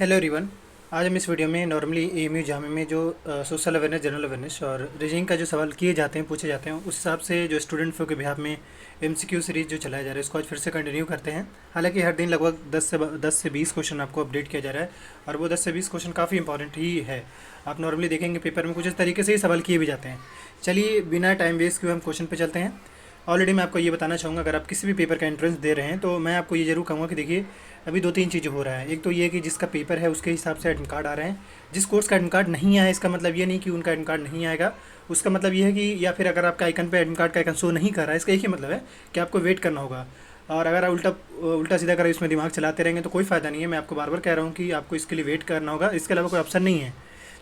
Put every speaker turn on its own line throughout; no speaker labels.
Hello everyone. आज हम इस वीडियो में नॉर्मली एएमयू जामे में जो सोशल अवेयरनेस, जनरल अवेयरनेस और रीजनिंग का जो सवाल किए जाते हैं, पूछे जाते हैं, उस हिसाब से जो स्टूडेंट्स के बिहाफ में एमसीक्यू सीरीज जो चलाया जा रहा है, इसको आज फिर से कंटिन्यू करते हैं। हालांकि हर दिन लगभग 10 से 20 क्वेश्चन आपको अपडेट किया जा रहा है और वो 10 से 20 क्वेश्चन काफ़ी इंपॉर्टेंट ही है। आप नॉर्मली देखेंगे पेपर में कुछ इस तरीके से ही सवाल किए भी जाते हैं। चलिए बिना टाइम वेस्ट किए हम क्वेश्चन पे चलते हैं। ऑलरेडी मैं आपको ये बताना चाहूँगा, अगर आप किसी भी पेपर का एंट्रेंस दे रहे हैं तो मैं आपको ये ज़रूर कहूँगा कि देखिए अभी 2-3 चीज़ें हो रहा है। एक तो ये कि जिसका पेपर है उसके हिसाब से एडमिट कार्ड आ रहे हैं। जिस कोर्स का एडमिट कार्ड नहीं आया, इसका मतलब ये नहीं कि उनका एडमिट कार्ड नहीं आएगा। उसका मतलब ये है कि, या फिर अगर आपका आइकन पे एडमिट कार्ड का आइकन शो नहीं कर रहा है, इसका एक ही मतलब है कि आपको वेट करना होगा। और अगर आप उल्टा सीधा कर इसमें दिमाग चलाते रहेंगे तो कोई फ़ायदा नहीं है। मैं आपको बार बार कह रहा हूँ कि आपको इसके लिए वेट करना होगा, इसके अलावा कोई ऑप्शन नहीं है।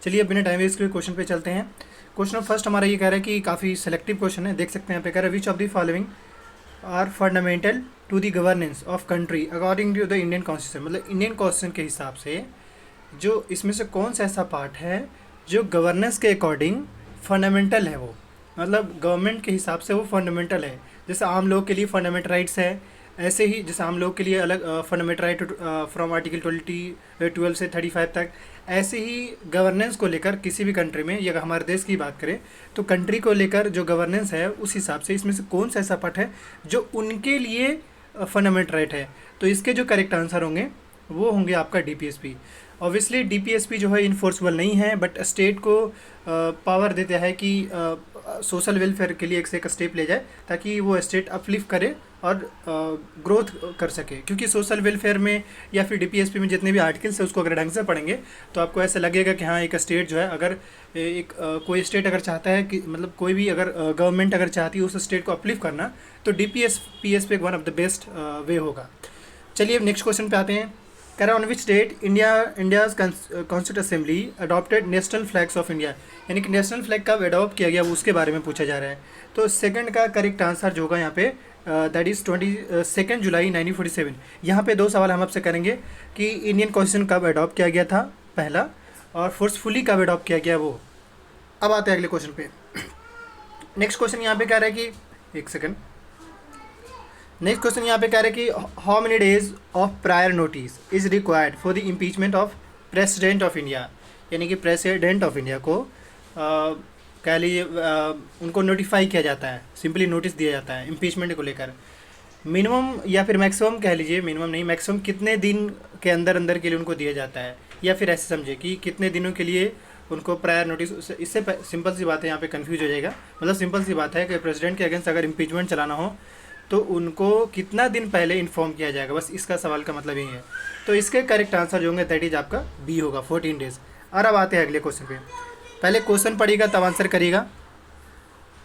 चलिए बिना टाइम वेस्ट के क्वेश्चन पे चलते हैं। क्वेश्चन फर्स्ट हमारा ये कह रहा है कि काफ़ी सेलेक्टिव क्वेश्चन है, देख सकते हैं यहाँ पे कह रहा है which of the following are fundamental to the governance of country according to the Indian constitution. मतलब इंडियन कॉन्स्टिट्यूशन के हिसाब से जो इसमें से कौन सा ऐसा पार्ट है जो गवर्नेंस के अकॉर्डिंग फंडामेंटल है। वो मतलब गवर्नमेंट के हिसाब से वो फंडामेंटल है। जैसे आम लोग के लिए फंडामेंटल राइट्स है, ऐसे ही जैसे आम लोग के लिए अलग फंडामेंटल राइट फ्रॉम आर्टिकल 12 से 35 तक, ऐसे ही गवर्नेंस को लेकर किसी भी कंट्री में, या हमारे देश की बात करें तो कंट्री को लेकर जो गवर्नेंस है उस हिसाब से इसमें से कौन सा ऐसा पार्ट है जो उनके लिए फंडामेंटल राइट है। तो इसके जो करेक्ट आंसर होंगे वो होंगे आपका डीपीएसपी। ऑब्वियसली डीपीएसपी जो है इन्फोर्सबल नहीं है, बट स्टेट को पावर देता है कि सोशल वेलफेयर के लिए एक से एक स्टेप ले जाए ताकि वो स्टेट अपलिफ्ट करे और ग्रोथ कर सके। क्योंकि सोशल वेलफेयर में या फिर डीपीएसपी में जितने भी आर्टिकल्स है उसको अगर ढंग से पढ़ेंगे तो आपको ऐसा लगेगा कि हाँ एक स्टेट जो है, अगर एक कोई स्टेट अगर चाहता है कि मतलब कोई भी अगर गवर्नमेंट अगर चाहती है उस स्टेट को अपलिफ्ट करना, तो डीपीएसपी एक one of the best way होगा। चलिए अब नेक्स्ट क्वेश्चन पे आते हैं। कह रहा on which date India's constituent assembly adopted national flags of India. यानी कि नेशनल फ्लैग कब अडॉप्ट किया गया वो उसके बारे में पूछा जा रहा है। तो सेकंड का करेक्ट आंसर जो होगा यहाँ पे दैट इज़ 22 जुलाई 1947। यहाँ पे दो सवाल हम आपसे करेंगे कि इंडियन कॉन्स्टिट्यूशन कब अडॉप्ट किया गया था पहला, और फोर्सफुली कब अडॉप्ट किया गया वो। अब आते हैं अगले क्वेश्चन पे। नेक्स्ट क्वेश्चन यहाँ पे कह रहा है कि एक सेकंड, नेक्स्ट क्वेश्चन यहाँ पे कह रहे हैं कि how many days of prior notice is required for the impeachment of president of India. यानी कि प्रेसिडेंट ऑफ इंडिया को कह लीजिए उनको नोटिफाई किया जाता है, सिंपली नोटिस दिया जाता है इम्पीचमेंट को लेकर। मिनिमम या फिर मैक्सिमम कह लीजिए, मिनिमम नहीं मैक्सिमम कितने दिन के अंदर अंदर के लिए उनको दिया जाता है, या फिर ऐसे समझे कि कितने दिनों के लिए उनको प्रायर नोटिस। इससे सिंपल सी बात है, यहाँ पे कंफ्यूज हो जाएगा। मतलब सिंपल सी बात है कि प्रेसिडेंट के अगेंस्ट अगर इम्पीचमेंट चलाना हो तो उनको कितना दिन पहले इन्फॉर्म किया जाएगा, बस इसका सवाल का मतलब यही है। तो इसके करेक्ट आंसर जो होंगे दैट इज आपका बी होगा, 14 डेज। और अब आते हैं अगले क्वेश्चन पे। पहले क्वेश्चन पढ़िएगा तब आंसर करिएगा।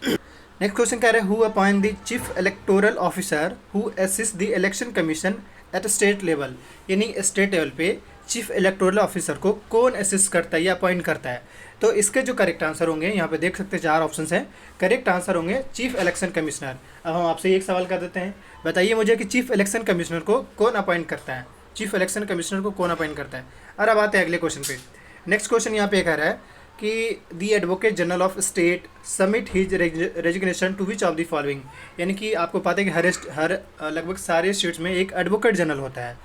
नेक्स्ट क्वेश्चन कह रहे हैं who appoint the chief electoral officer who assist the election commission at state level. यानी स्टेट लेवल पे चीफ इलेक्टोरल ऑफिसर को कौन असिस्ट करता है या अपॉइंट करता है। तो इसके जो करेक्ट आंसर होंगे यहाँ पे देख सकते हैं 4 ऑप्शंस हैं। करेक्ट आंसर होंगे चीफ इलेक्शन कमिश्नर। अब हम आपसे एक सवाल कर देते हैं, बताइए मुझे कि चीफ इलेक्शन कमिश्नर को कौन अपॉइंट करता है, चीफ इलेक्शन कमिश्नर को कौन अपॉइंट करता है। और अब आते हैं अगले क्वेश्चन पे। नेक्स्ट क्वेश्चन यहाँ पे कह रहा है कि the advocate general of state submit his resignation to which of the following. यानी कि आपको पता है कि हर लगभग सारे स्टेट्स में एक एडवोकेट जनरल होता है,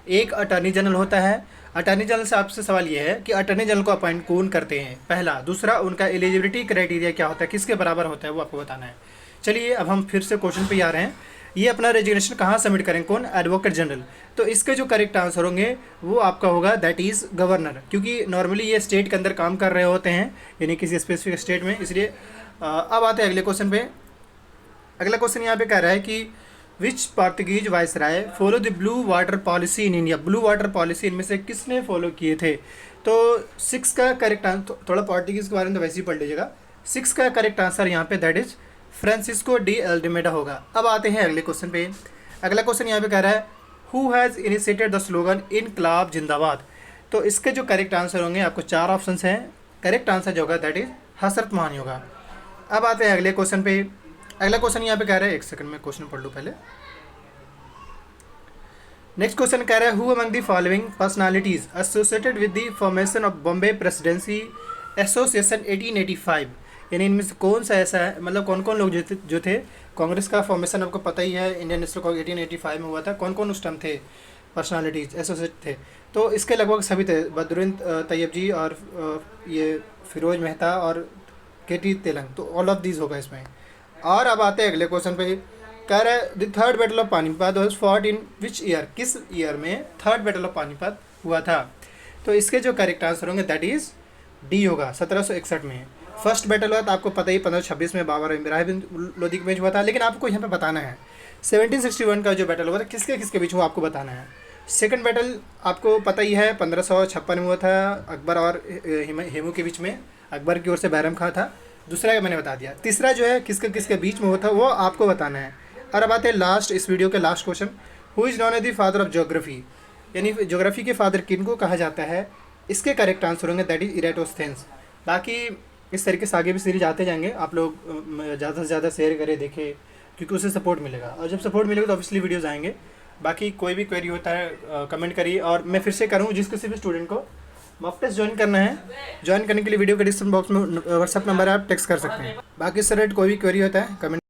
एक अटॉर्नी जनरल होता है। अटॉर्नी जनरल से आपसे सवाल ये है कि अटॉर्नी जनरल को अपॉइंट कौन करते हैं, पहला। दूसरा, उनका एलिजिबिलिटी क्राइटेरिया क्या होता है, किसके बराबर होता है, वो आपको बताना है। चलिए अब हम फिर से क्वेश्चन पे आ रहे हैं। ये अपना रेजिग्नेशन कहाँ सबमिट करें, कौन, एडवोकेट जनरल। तो इसके जो करेक्ट आंसर होंगे वो आपका होगा दैट इज़ गवर्नर। क्योंकि नॉर्मली ये स्टेट के अंदर काम कर रहे होते हैं, यानी किसी स्पेसिफिक स्टेट में, इसलिए। अब आते हैं अगले क्वेश्चन पे। अगला क्वेश्चन यहाँ पे कह रहा है कि which Portuguese viceroy follow the blue water policy in India. Blue water policy इनमें से किसने फॉलो किए थे। तो 6 का करेक्ट आंसर, थोड़ा पोर्तुगीज़ के बारे में तो वैसे ही पढ़ लीजिएगा। 6 का करेक्ट आंसर यहाँ पे that is Francisco de Almeida होगा। अब आते हैं अगले क्वेश्चन पे। अगला क्वेश्चन यहाँ पे कह रहा है who has initiated the slogan इनकलाब जिंदाबाद। तो इसके जो करेक्ट आंसर होंगे आपको 4 ऑप्शन हैं। करेक्ट आंसर जो होगा दैट इज हसरत मोहानी होगा। अब आते हैं अगले क्वेश्चन पे। अगला क्वेश्चन यहाँ पे कह रहा है, एक सेकंड में क्वेश्चन पढ़ लूँ पहले। नेक्स्ट क्वेश्चन कह रहा है who among the following personalities associated with the formation of Bombay presidency association 1885। यानी इनमें से कौन सा ऐसा है, मतलब कौन कौन लोग जो थे कांग्रेस का फॉर्मेशन आपको पता ही है, इंडियन नेशनल कांग्रेस 1885 में हुआ था, कौन कौन उस टाइम थे। पर्सनालिटीज़ एसोसिएट थे। तो इसके लगभग सभी थे, बदरुद्दीन तैयब जी और ये फिरोज मेहता और केटी तेलंग, तो ऑल ऑफ दीज होगा इसमें। और अब आते हैं अगले क्वेश्चन पे। कह रहा है the third battle of Panipat was fought in which year, किस ईयर में थर्ड बैटल ऑफ पानीपत हुआ था। तो इसके जो करेक्ट आंसर होंगे दैट इज़ डी होगा, 1761 में। फर्स्ट बैटल हुआ था आपको पता ही 1526 में बाबर और इब्राहिम लोदी के बीच हुआ था, लेकिन आपको यहाँ पे बताना है 1761 का जो बैटल हुआ था किसके किसके बीच हुआ आपको बताना है। सेकंड बैटल आपको पता ही है 1556 में हुआ था अकबर और हेमू के बीच में, अकबर की ओर से बैरम खां था। दूसरा का मैंने बता दिया। तीसरा जो है किसके किसके बीच में हुआ था वो आपको बताना है। और अब आते हैं लास्ट, इस वीडियो के last question. Who is known as the father of geography, यानी ज्योग्राफी के फादर किनको कहा जाता है। इसके करेक्ट आंसर होंगे दैट इज इरेटोस्थेंस। बाकी इस तरीके से आगे भी सीरीज आते जाएंगे, आप लोग ज़्यादा से ज़्यादा शेयर करें, देखें, क्योंकि उससे सपोर्ट मिलेगा, और जब सपोर्ट मिलेगा तो ऑब्वियसली वीडियोज़ आएंगे। बाकी कोई भी क्वेरी होता है कमेंट करिए। और मैं फिर से करूँ, जिस किसी भी स्टूडेंट को मॉक टेस्ट ज्वाइन करना है, ज्वाइन करने के लिए वीडियो के डिस्क्रिप्शन बॉक्स में व्हाट्सअप नंबर है, आप टेक्स्ट कर सकते हैं। बाकी सर कोई भी क्वेरी होता है कमेंट